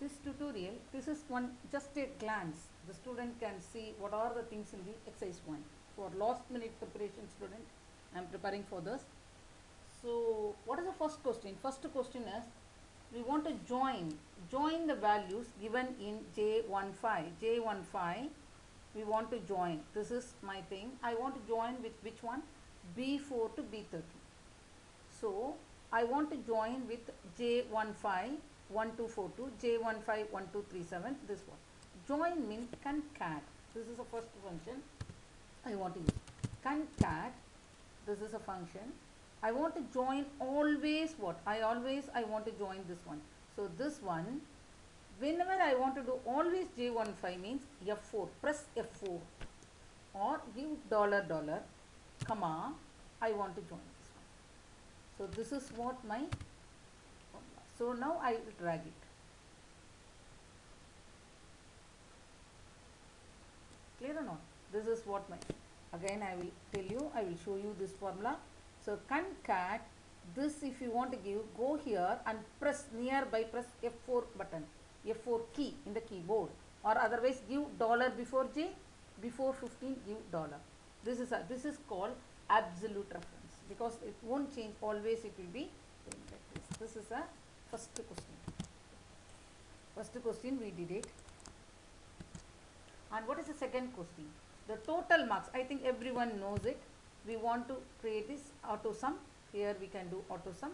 this tutorial, this is one just a glance. The student can see what are the things in the exercise 1. For last minute preparation student, I am preparing for this. So what is the first question? First question is, we want to join the values given in J15 we want to join. This is my thing. I want to join with which one? B4 to B13. So I want to join with J15 1242, J15 1237, this one. Join means concat. This is the first function I want to use. Concat, this is a function. I want to join always what? I want to join this one. So this one, whenever I want to do always J15 means F4, press F4 or give $, comma, I want to join this one. So this is what my formula. So now I will drag it. Clear or not? This is what my, again I will tell you, I will show you this formula. So concat, this if you want to give, go here and press nearby, press F4 button, F4 key in the keyboard, or otherwise give $ before J, before 15 give $. This is called absolute reference, because it won't change, always it will be like this. This is a first question. First question we did it. And what is the second question? The total marks. I think everyone knows it. We want to create this auto sum. Here we can do auto sum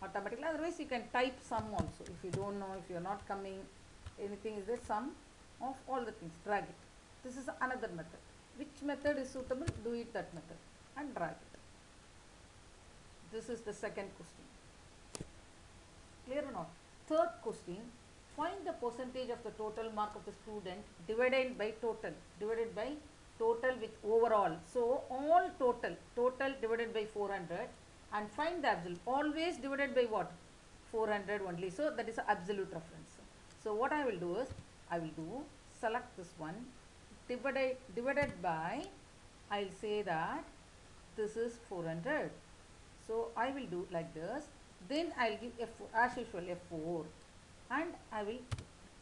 automatically. Otherwise you can type sum also. If you don't know, if you are not coming, anything is the sum of all the things. Drag it. This is another method. Which method is suitable? Do it that method and drag it. This is the second question. Clear or not? Third question. Find the percentage of the total mark of the student divided by total with overall. So all total divided by 400 and find the absolute. Always divided by what? 400 only. So that is an absolute reference. So what I will do is, I will do select this one, divided by, I will say that this is 400. So I will do like this. Then I will give F4, as usual F4, and I will,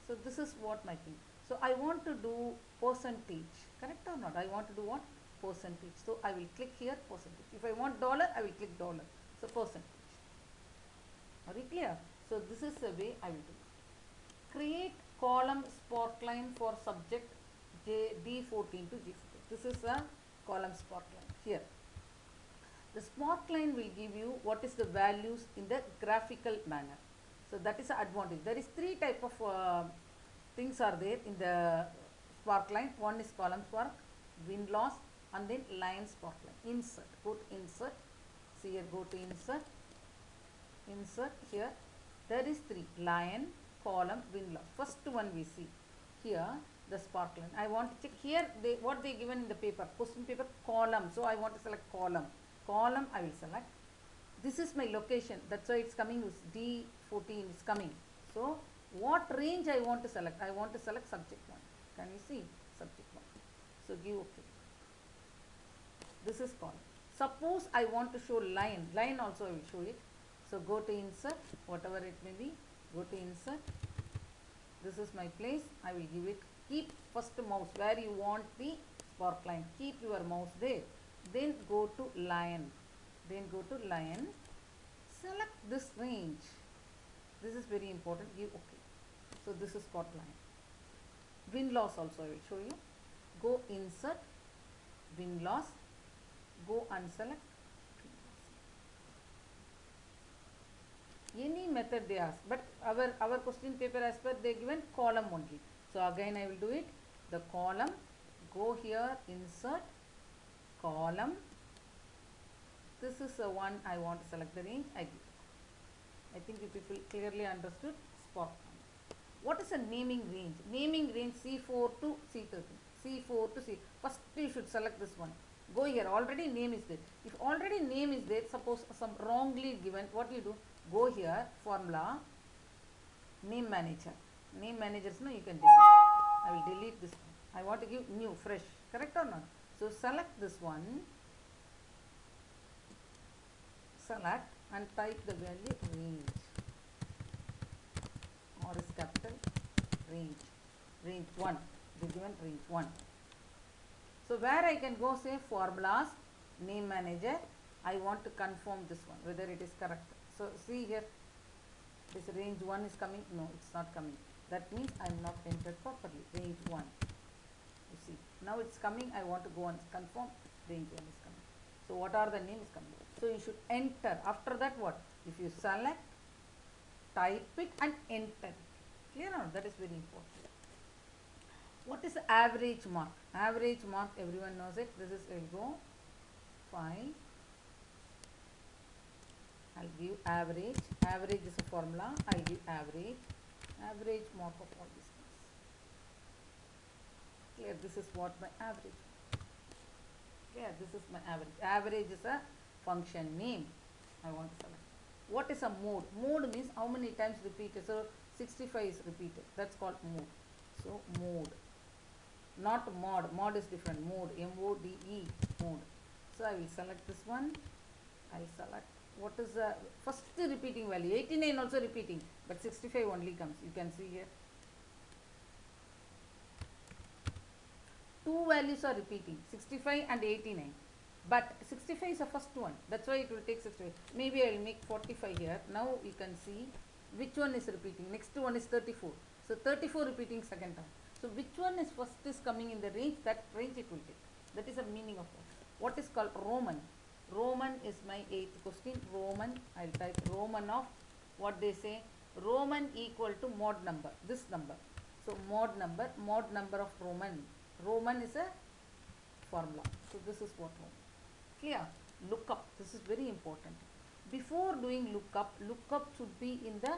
so this is what my thing. So I want to do percentage, correct or not? I want to do what? Percentage. So I will click here percentage. If I want $, I will click $. So percentage. Are you clear? So this is the way I will do it. Create column sparkline for subject D14 to G14. This is a column sparkline here. The sparkline will give you what is the values in the graphical manner. So that is the advantage. There is 3 type of things are there in the sparkline. One is column spark, win loss, and then line sparkline. Insert. Go to insert. See here. Go to insert. Insert here. There is 3: line, column, win loss. First one we see here, the sparkline. I want to check here. What they given in the paper, question paper, column. So I want to select column. Column I will select. This is my location. That's why it's coming with D14 is coming. So what range I want to select? I want to select subject 1. Can you see? Subject 1. So give OK. This is column. Suppose I want to show line. Line also I will show it. So go to insert, whatever it may be. Go to insert. This is my place. I will give it. Keep first mouse where you want the sparkline. Keep your mouse there. Then go to line. Then go to line. Select this range. This is very important. Give OK. So this is got line. Win loss also I will show you. Go insert, win loss. Go unselect. Any method they ask, but our question paper as per they given column only. So again I will do it. The column. Go here, insert, column. This is the one I want to select the range. I give. I think you people clearly understood sparkline. What is a naming range? Naming range C4 to C13. C4 to C. First you should select this one. Go here. Already name is there. If already name is there, suppose some wrongly given, what you do? Go here, formula, name manager. Name managers, no, you can delete. I will delete this one. I want to give new, fresh. Correct or not? So select this one. Select and type the value range. R is capital, range 1, it is given range 1. So where I can go say formulas, name manager, I want to confirm this one whether it is correct. So see here, this range 1 is coming, no it's not coming, that means I am not entered properly, range 1. You see, now it's coming, I want to go and confirm, range 1 is coming. So what are the names coming? So you should enter, after that what? If you select, type it and enter. Clear or not? That is very important. What is the average mark? Average mark, everyone knows it. This is, I will go, file, I'll give average. Average is a formula, I'll give average. Average mark of all these things. Clear, this is what my average. Clear, this is my average. Average is a function name. I want to select. What is a mode? Mode means how many times repeated. So 65 is repeated. That's called mode. So mode. Not mod. Mod is different. Mode. M-O-D-E. Mode. So I will select this one. I'll select. What is the first repeating value? 89 also repeating, but 65 only comes. You can see here. Two values are repeating, 65 and 89. But 65 is the first one. That's why it will take 65. Maybe I will make 45 here. Now you can see which one is repeating. Next one is 34. So 34 repeating second time. So which one is first is coming in the range, that range it will take. That is the meaning of that. What is called Roman? Roman is my 8th question. Roman, I will type Roman of what they say. Roman equal to mod number. This number. So mod number of Roman. Roman is a formula. So this is what Roman. Clear? Lookup. This is very important. Before doing lookup should be in the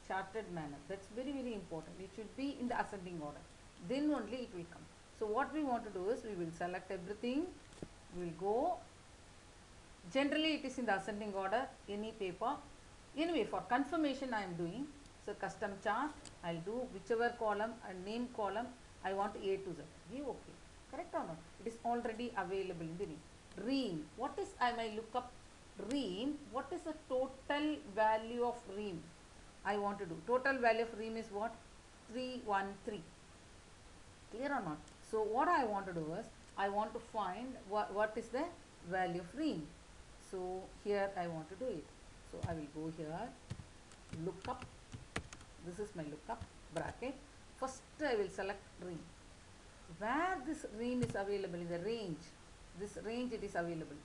charted manner. That's very, very important. It should be in the ascending order. Then only it will come. So what we want to do is we will select everything. We will go. Generally it is in the ascending order, any paper. Anyway, for confirmation I am doing. So custom chart, I will do whichever column, a name column, I want A to Z. Give OK. Correct or not? It is already available in the name. Ream. What is, I may look up ream. What is the total value of ream? I want to do. Total value of ream is what? 313. Clear or not? So what I want to do is, I want to find what is the value of ream. So here I want to do it. So I will go here, lookup. This is my lookup bracket. First I will select ream. Where this ream is available in the range, this range it is available.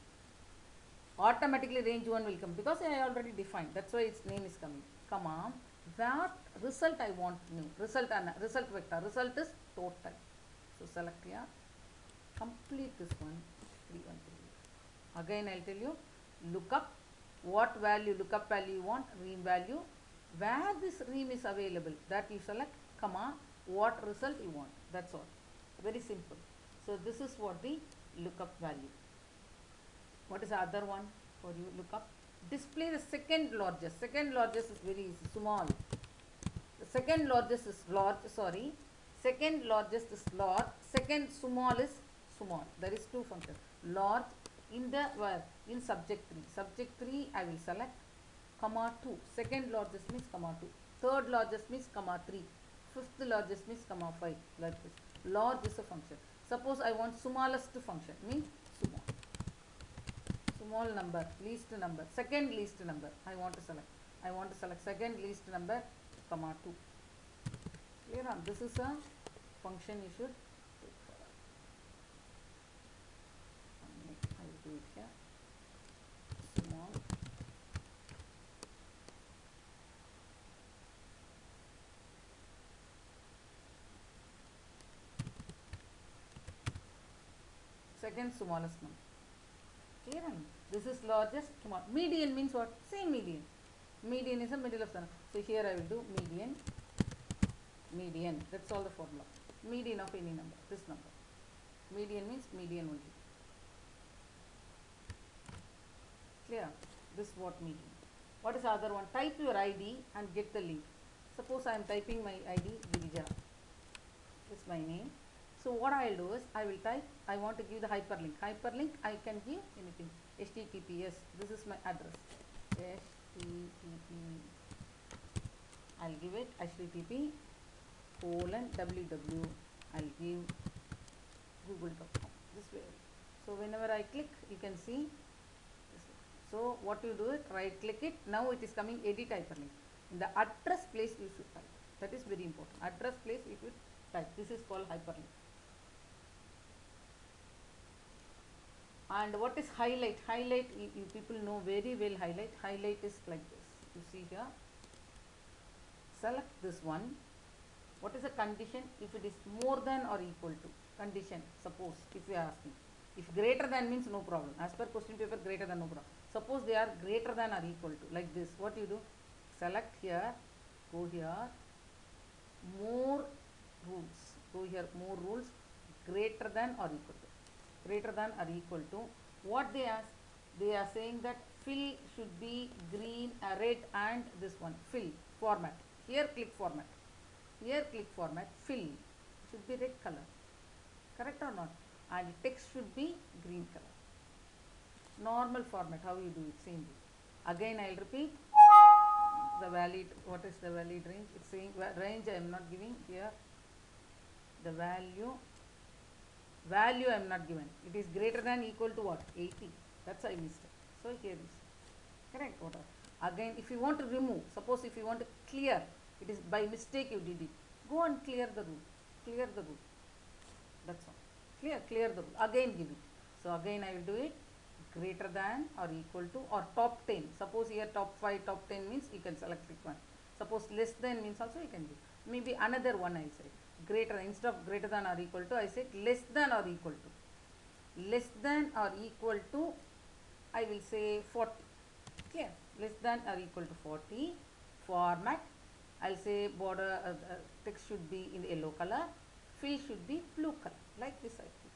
Automatically range 1 will come because I already defined. That's why its name is coming. Comma. What result I want new? Result vector. Result is total. So select here. Complete this one. 313. Again I will tell you. Lookup. What value? Lookup value you want? Ream value. Where this ream is available, that you select. Comma. What result you want? That's all. Very simple. So this is what the lookup value. What is the other one for you? Lookup. Display the second largest. Second largest is very easy. Small. The second largest is large. Sorry. Second largest is large. Second small is small. There is two functions. Large in the in subject 3. Subject 3 I will select comma 2. Second largest means comma 2. Third largest means comma 3. Fifth largest means comma 5. Like this. Large is a function. Suppose I want smallest function, means small. Small number, least number, second least number. I want to select. I want to select second least number, comma 2. Clear on? This is a function you should take for that. I will do it here. Small. Second smallest number. Clear? This is largest, small. Median means what? Same median. Median is the middle of the number. So here I will do median. Median. That's all the formula. Median of any number. This number. Median means median only. Clear? This is what median. What is the other one? Type your ID and get the link. Suppose I am typing my ID, Girija. This is my name. So what I will do is, I will type, I want to give the hyperlink. Hyperlink, I can give anything. HTTPS, this is my address. HTTP, I will give it HTTP colon www, I'll give google.com this way. So whenever I click, you can see this way. So what you do it, right click it, now it is coming edit hyperlink. In the address place you should type, that is very important. Address place you should type, this is called hyperlink. And what is highlight? Highlight, you people know very well highlight. Highlight is like this. You see here. Select this one. What is the condition? If it is more than or equal to. Condition, suppose, if you are asking. If greater than means no problem. As per question paper, greater than no problem. Suppose they are greater than or equal to. Like this. What you do? Select here. Go here. More rules. Go here. More rules. Greater than or equal to. Greater than or equal to, what they ask, they are saying that fill should be green, red, and this one fill format. Here click format, here click format, fill should be red color, correct or not, and text should be green color. Normal format, how you do it, same way. Again I will repeat the valid, what is the valid range? It's saying range I am not giving here, the value I am not given. It is greater than equal to what? 80. That's I missed it. So here is correct. What again, if you want to remove, suppose if you want to clear, it is by mistake you did it. Go and clear the rule. Clear the rule. That's all. Clear the rule. Again give it. So again I will do it. Greater than or equal to or top 10. Suppose here top 5, top 10 means you can select pick one. Suppose less than means also you can give. Maybe another one I will say. Greater, instead of greater than or equal to, I said less than or equal to. Less than or equal to, I will say 40. Clear? Less than or equal to 40. Format, I will say border, text should be in yellow color. Fill should be blue color. Like this I think.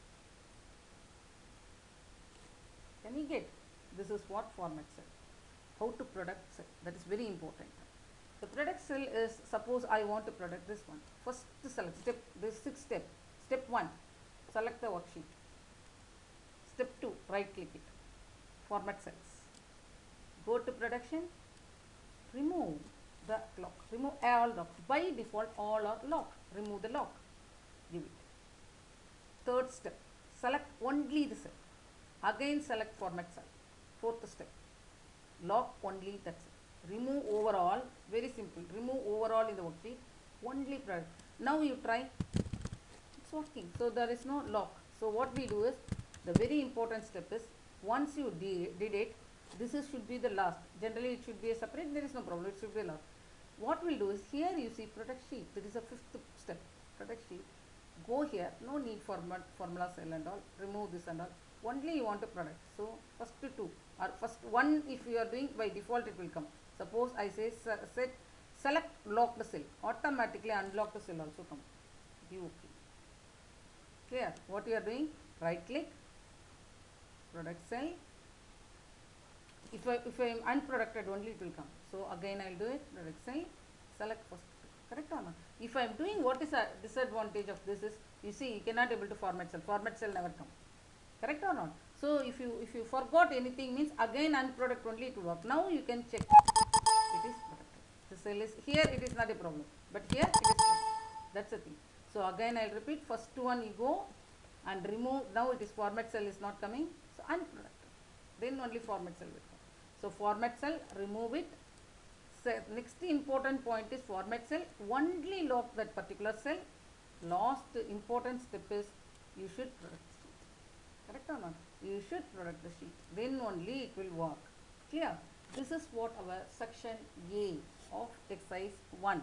Can you get? This is what format cell. How to product cell. That is very important. The product cell is, suppose I want to product this one. First to select step, this 6 step. Step 1, select the worksheet. Step 2, right click it. Format cells. Go to production. Remove the lock. Remove all lock. By default all are locked. Remove the lock. Give it. Third step, select only the cell. Again select format cell. Fourth step, lock only that cell. Remove overall, very simple, remove overall in the worksheet, only product. Now you try, it's working, so there is no lock. So what we do is, the very important step is, once you did it, this is should be the last. Generally it should be a separate, there is no problem, it should be last. What we'll do is, here you see product sheet, that is a 5th step, product sheet. Go here, no need for formula cell and all, remove this and all, only you want a product. So first 2 or first 1 if you are doing, by default it will come. Suppose I say set select locked cell, automatically unlocked cell also come. Give OK. Clear? What you are doing? Right click, product cell. If I am unproducted only it will come. So again I will do it, product cell, select first. Correct or not? If I am doing, what is a disadvantage of this is, you see you cannot able to format cell never come. Correct or not? So if you forgot anything means again unproduct only it will work. Now you can check. It is productive. The cell is here, it is not a problem, but here it is productive. That's the thing. So again I will repeat, first one you go and remove. Now it is format cell is not coming, so unproductive. Then only format cell will come. So format cell, remove it. So next important point is format cell, only lock that particular cell. Last important step is, you should product the sheet. Correct or not? You should product the sheet. Then only it will work. Clear? This is what our section A of exercise 1.